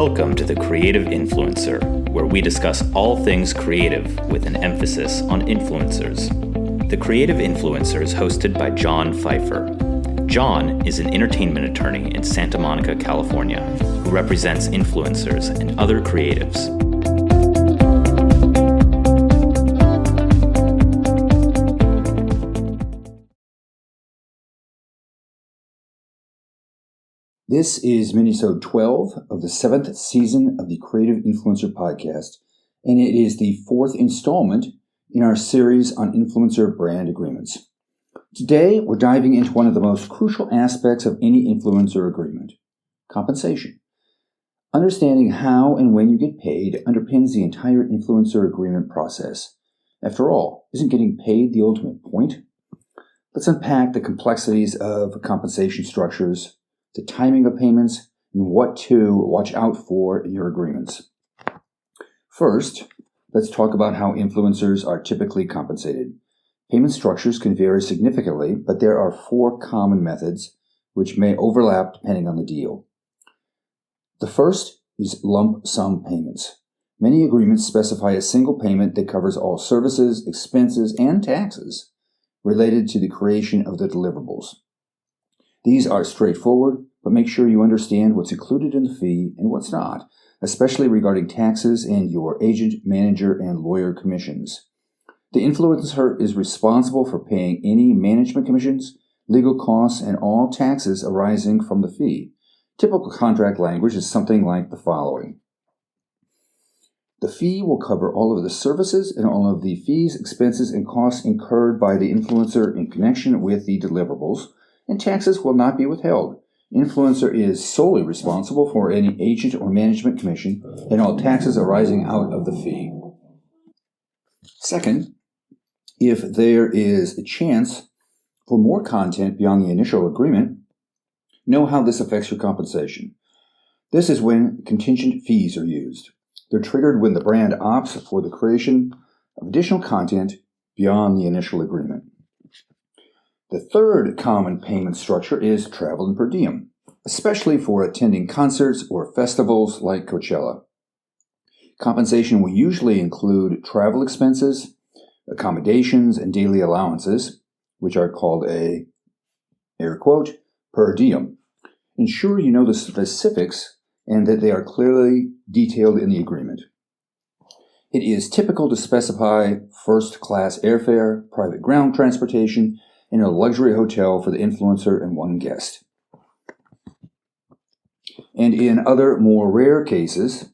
Welcome to The Creative Influencer, where we discuss all things creative with an emphasis on influencers. The Creative Influencer is hosted by John Pfeiffer. John is an entertainment attorney in Santa Monica, California, who represents influencers and other creatives. This is Minisode 12 of the 7th season of the Creative Influencer Podcast, and it is the 4th installment in our series on influencer brand agreements. Today, we're diving into one of the most crucial aspects of any influencer agreement: compensation. Understanding how and when you get paid underpins the entire influencer agreement process. After all, isn't getting paid the ultimate point? Let's unpack the complexities of compensation structures, the timing of payments, and what to watch out for in your agreements. First, let's talk about how influencers are typically compensated. Payment structures can vary significantly, but there are 4 common methods which may overlap depending on the deal. The first is lump sum payments. Many agreements specify a single payment that covers all services, expenses, and taxes related to the creation of the deliverables. These are straightforward, but make sure you understand what's included in the fee and what's not, especially regarding taxes and your agent, manager, and lawyer commissions. The influencer is responsible for paying any management commissions, legal costs, and all taxes arising from the fee. Typical contract language is something like the following. The fee will cover all of the services and all of the fees, expenses, and costs incurred by the influencer in connection with the deliverables, and taxes will not be withheld. Influencer is solely responsible for any agent or management commission and all taxes arising out of the fee. Second, if there is a chance for more content beyond the initial agreement, know how this affects your compensation. This is when contingent fees are used. They're triggered when the brand opts for the creation of additional content beyond the initial agreement. The third common payment structure is travel and per diem, especially for attending concerts or festivals like Coachella. Compensation will usually include travel expenses, accommodations, and daily allowances, which are called a, air quote, per diem. Ensure you know the specifics and that they are clearly detailed in the agreement. It is typical to specify first-class airfare, private ground transportation, and a luxury hotel for the influencer and one guest. And in other more rare cases,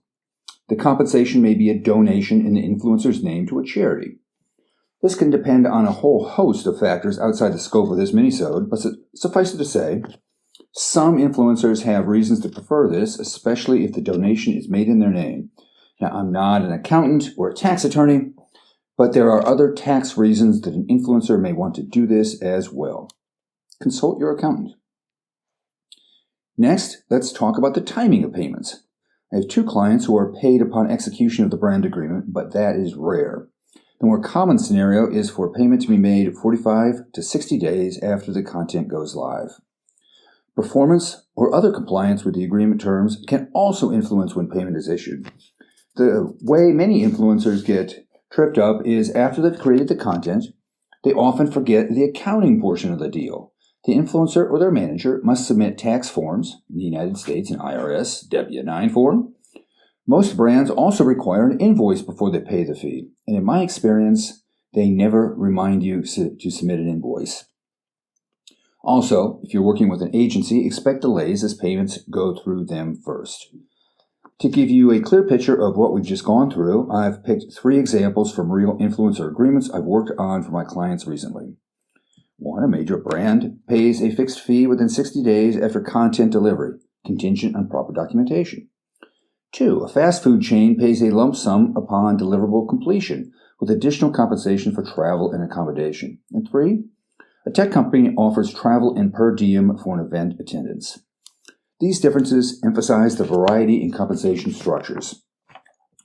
the compensation may be a donation in the influencer's name to a charity. This can depend on a whole host of factors outside the scope of this minisode, but suffice it to say, some influencers have reasons to prefer this, especially if the donation is made in their name. Now, I'm not an accountant or a tax attorney, but there are other tax reasons that an influencer may want to do this as well. Consult your accountant. Next, let's talk about the timing of payments. I have 2 clients who are paid upon execution of the brand agreement, but that is rare. The more common scenario is for payment to be made 45 to 60 days after the content goes live. Performance or other compliance with the agreement terms can also influence when payment is issued. The way many influencers get tripped up is after they've created the content, they often forget the accounting portion of the deal. The influencer or their manager must submit tax forms, in the United States an IRS W-9 form. Most brands also require an invoice before they pay the fee, and in my experience, they never remind you to submit an invoice. Also, if you're working with an agency, expect delays as payments go through them first. To give you a clear picture of what we've just gone through, I've picked 3 examples from real influencer agreements I've worked on for my clients recently. 1, a major brand pays a fixed fee within 60 days after content delivery, contingent on proper documentation. 2, a fast food chain pays a lump sum upon deliverable completion, with additional compensation for travel and accommodation. And 3, a tech company offers travel and per diem for an event attendance. These differences emphasize the variety in compensation structures.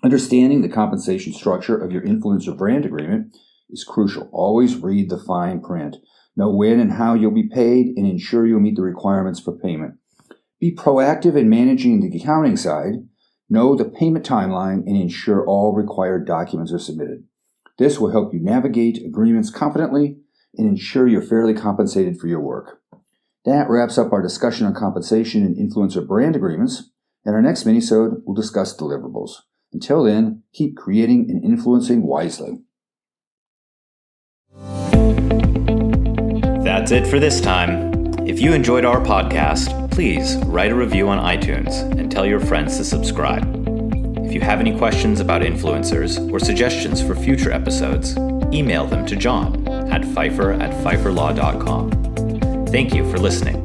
Understanding the compensation structure of your influencer brand agreement is crucial. Always read the fine print. Know when and how you'll be paid and ensure you'll meet the requirements for payment. Be proactive in managing the accounting side Know the payment timeline and ensure all required documents are submitted. This will help you navigate agreements confidently and ensure you're fairly compensated for your work. That wraps up our discussion on compensation and influencer brand agreements. In our next minisode, we'll discuss deliverables. Until then, keep creating and influencing wisely. That's it for this time. If you enjoyed our podcast, please write a review on iTunes and tell your friends to subscribe. If you have any questions about influencers or suggestions for future episodes, email them to John at Pfeiffer@pfeifferlaw.com. Thank you for listening.